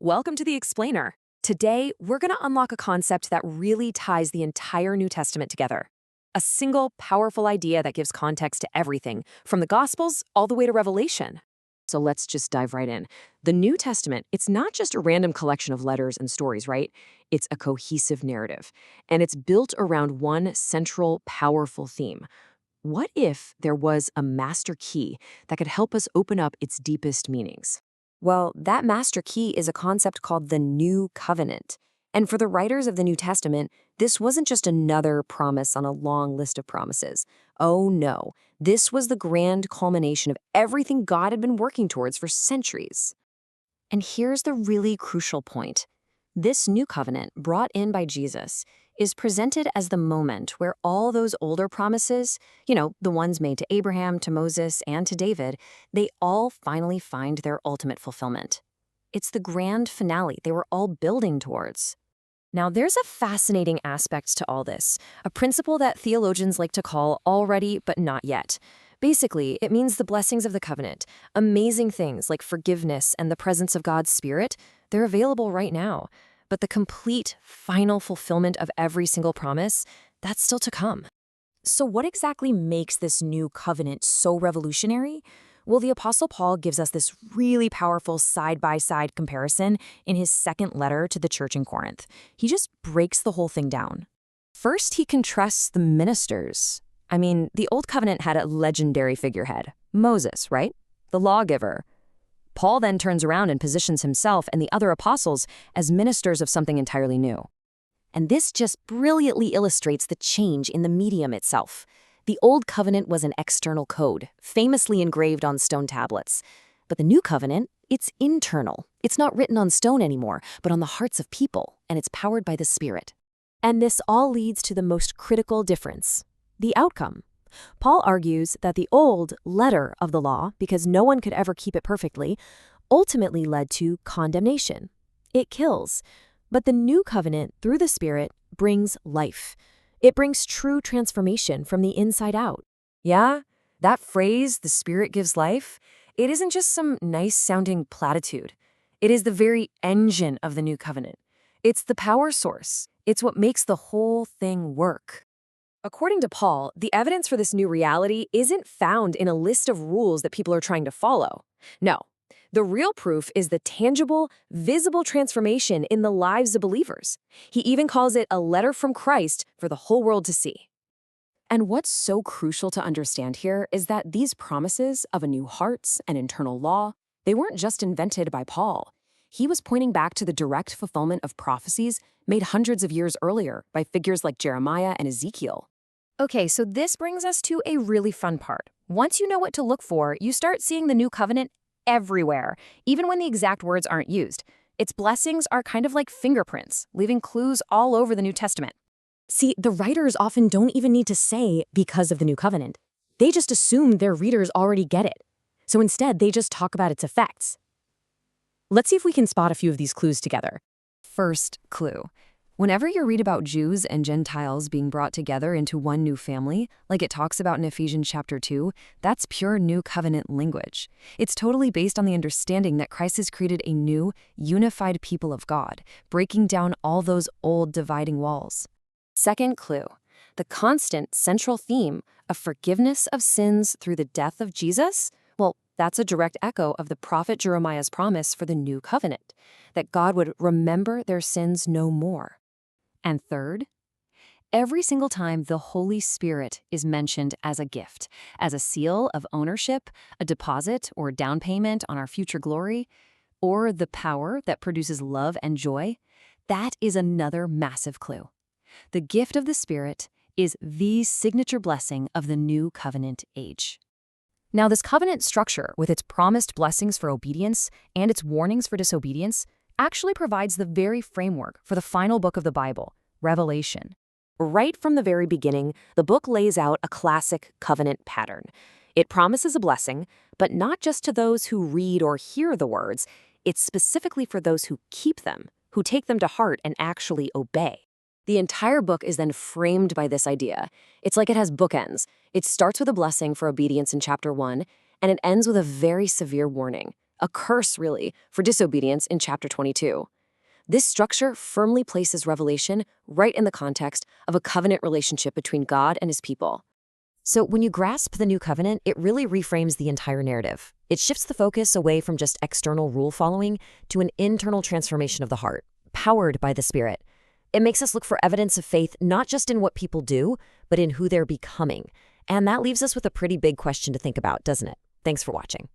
Welcome to the Explainer. Today, we're going to unlock a concept that really ties the entire New Testament together. A single, powerful idea that gives context to everything, from the Gospels all the way to Revelation. So let's just dive right in. The New Testament, it's not just a random collection of letters and stories, right? It's a cohesive narrative, and it's built around one central, powerful theme. What if there was a master key that could help us open up its deepest meanings? Well, that master key is a concept called the New Covenant. And for the writers of the New Testament, this wasn't just another promise on a long list of promises. Oh no, this was the grand culmination of everything God had been working towards for centuries. And here's the really crucial point. This new covenant, brought in by Jesus, is presented as the moment where all those older promises, the ones made to Abraham, to Moses, and to David, they all finally find their ultimate fulfillment. It's the grand finale they were all building towards. Now, there's a fascinating aspect to all this, a principle that theologians like to call already but not yet. Basically, it means the blessings of the covenant, amazing things like forgiveness and the presence of God's Spirit, they're available right now. But the complete, final fulfillment of every single promise, that's still to come. So what exactly makes this new covenant so revolutionary? Well, the Apostle Paul gives us this really powerful side-by-side comparison in his second letter to the church in Corinth. He just breaks the whole thing down. First, he contrasts the ministers. The Old Covenant had a legendary figurehead, Moses, right? The lawgiver. Paul then turns around and positions himself and the other apostles as ministers of something entirely new. And this just brilliantly illustrates the change in the medium itself. The Old Covenant was an external code, famously engraved on stone tablets. But the New Covenant, it's internal. It's not written on stone anymore, but on the hearts of people, and it's powered by the Spirit. And this all leads to the most critical difference, the outcome. Paul argues that the old letter of the law, because no one could ever keep it perfectly, ultimately led to condemnation. It kills. But the new covenant, through the Spirit, brings life. It brings true transformation from the inside out. Yeah, that phrase, the Spirit gives life, it isn't just some nice-sounding platitude. It is the very engine of the new covenant. It's the power source. It's what makes the whole thing work. According to Paul, the evidence for this new reality isn't found in a list of rules that people are trying to follow. No, the real proof is the tangible, visible transformation in the lives of believers. He even calls it a letter from Christ for the whole world to see. And what's so crucial to understand here is that these promises of a new heart and internal law, they weren't just invented by Paul. He was pointing back to the direct fulfillment of prophecies made hundreds of years earlier by figures like Jeremiah and Ezekiel. Okay, so this brings us to a really fun part. Once you know what to look for, you start seeing the new covenant everywhere, even when the exact words aren't used. Its blessings are kind of like fingerprints, leaving clues all over the New Testament. See, the writers often don't even need to say because of the new covenant. They just assume their readers already get it. So instead, they just talk about its effects. Let's see if we can spot a few of these clues together. First clue. Whenever you read about Jews and Gentiles being brought together into one new family, like it talks about in Ephesians chapter 2, that's pure New Covenant language. It's totally based on the understanding that Christ has created a new, unified people of God, breaking down all those old dividing walls. Second clue, the constant central theme of forgiveness of sins through the death of Jesus. Well, that's a direct echo of the prophet Jeremiah's promise for the new covenant, that God would remember their sins no more. And third, every single time the Holy Spirit is mentioned as a gift, as a seal of ownership, a deposit or down payment on our future glory, or the power that produces love and joy, that is another massive clue. The gift of the Spirit is the signature blessing of the new covenant age. Now, this covenant structure, with its promised blessings for obedience and its warnings for disobedience, actually provides the very framework for the final book of the Bible, Revelation. Right from the very beginning, the book lays out a classic covenant pattern. It promises a blessing, but not just to those who read or hear the words. It's specifically for those who keep them, who take them to heart and actually obey. The entire book is then framed by this idea. It's like it has bookends. It starts with a blessing for obedience in chapter 1, and it ends with a very severe warning. a curse, really, for disobedience in chapter 22. This structure firmly places Revelation right in the context of a covenant relationship between God and his people. So when you grasp the new covenant, it really reframes the entire narrative. It shifts the focus away from just external rule following to an internal transformation of the heart, powered by the Spirit. It makes us look for evidence of faith not just in what people do, but in who they're becoming. And that leaves us with a pretty big question to think about, doesn't it? Thanks for watching.